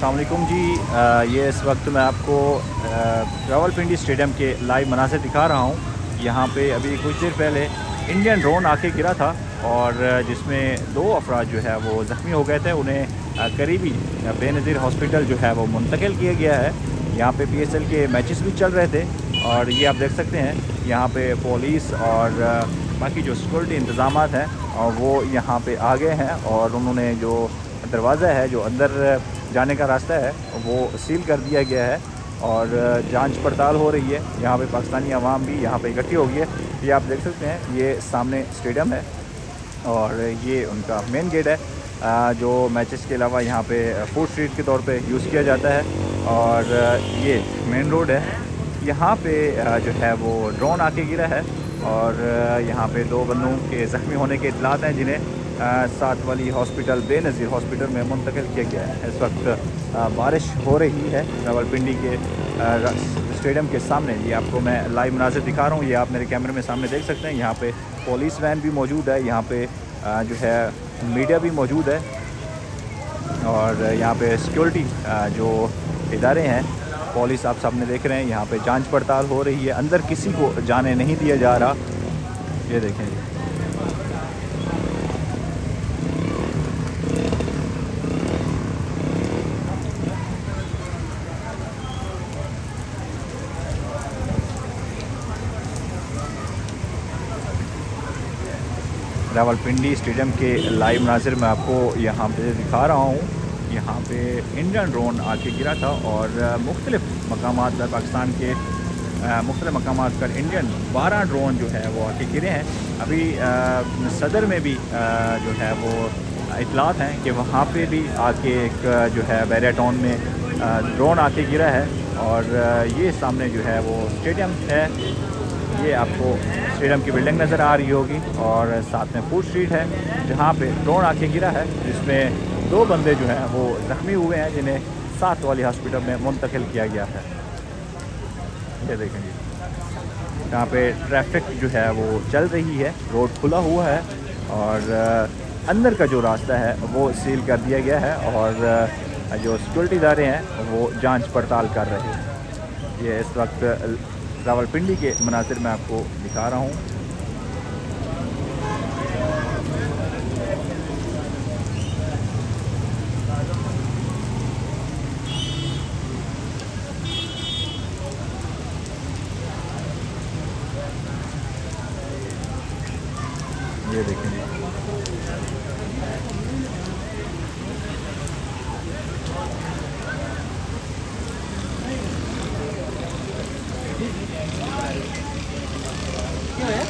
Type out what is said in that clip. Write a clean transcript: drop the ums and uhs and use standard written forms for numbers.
अस्सलाम वालेकुम जी। ये इस वक्त मैं आपको रावलपिंडी स्टेडियम के लाइव मनाज़िर दिखा रहा हूँ। यहाँ पे अभी कुछ देर पहले इंडियन ड्रोन आके गिरा था और जिसमें 2 अफराद जो है वो ज़ख्मी हो गए थे। उन्हें करीबी बेनज़ीर हॉस्पिटल जो है वो मुंतकिल किया गया है। यहाँ पे पीएसएल के मैचेस भी चल रहे थे और ये आप देख सकते हैं यहाँ पे पुलिस और बाकी जो सिक्योरिटी इंतज़ामात हैं और वो यहाँ पे आ गए हैं और उन्होंने जो दरवाज़ा है, जो अंदर जाने का रास्ता है, वो सील कर दिया गया है और जांच पड़ताल हो रही है। यहाँ पे पाकिस्तानी अवाम भी यहाँ पे इकट्ठी हो गई है। ये आप देख सकते हैं, ये सामने स्टेडियम है और ये उनका मेन गेट है जो मैचेस के अलावा यहाँ पे फूड स्ट्रीट के तौर पे यूज़ किया जाता है। और ये मेन रोड है। यहाँ पे जो है वो ड्रोन आके गिरा है और यहाँ पे 2 बंदों के ज़ख्मी होने के इत्तलात हैं, जिन्हें साथ वाली हॉस्पिटल बेनज़ीर हॉस्पिटल में मुंतकिल किया गया है। इस वक्त बारिश हो रही है रावलपिंडी के स्टेडियम के सामने। ये आपको मैं लाइव मनाज़िर दिखा रहा हूँ, ये आप मेरे कैमरे में सामने देख सकते हैं। यहाँ पे पुलिस वैन भी मौजूद है, यहाँ पे जो है मीडिया भी मौजूद है और यहाँ पे सिक्योरिटी जो इदारे हैं, पुलिस आप सामने देख रहे हैं। यहाँ पे जांच पड़ताल हो रही है, अंदर किसी को जाने नहीं दिया जा रहा। ये देखें जी। रावलपिंडी स्टेडियम के लाइव मनाज़िर मैं आपको यहाँ पे दिखा रहा हूँ। यहाँ पे इंडियन ड्रोन आके गिरा था और मुख्तलिफ़ मकामात पर पाकिस्तान के मुख्तलिफ़ मकामात पर इंडियन 12 ड्रोन जो है वो आके गिरे हैं। अभी सदर में भी जो है वो इतलात हैं कि वहाँ पे भी आके एक जो है बैरिया टाउन में ड्रोन आके गिरा है। और ये सामने जो है वो स्टेडियम है। ये आपको स्टेडियम की बिल्डिंग नज़र आ रही होगी और साथ में फूड स्ट्रीट है जहाँ पे ड्रोन आके गिरा है, जिसमें 2 बंदे जो हैं वो ज़ख्मी हुए हैं, जिन्हें साथ वाली हॉस्पिटल में मुंतकिल किया गया है। ये देखें जी, यहाँ पे ट्रैफिक जो है वो चल रही है, रोड खुला हुआ है और अंदर का जो रास्ता है वो सील कर दिया गया है और जो सिक्योरिटी इदारे हैं वो जांच पड़ताल कर रहे हैं। ये इस वक्त रावलपिंडी के मनाज़िर में आपको दिखा रहा हूँ। ये देखेंगे, क्या है?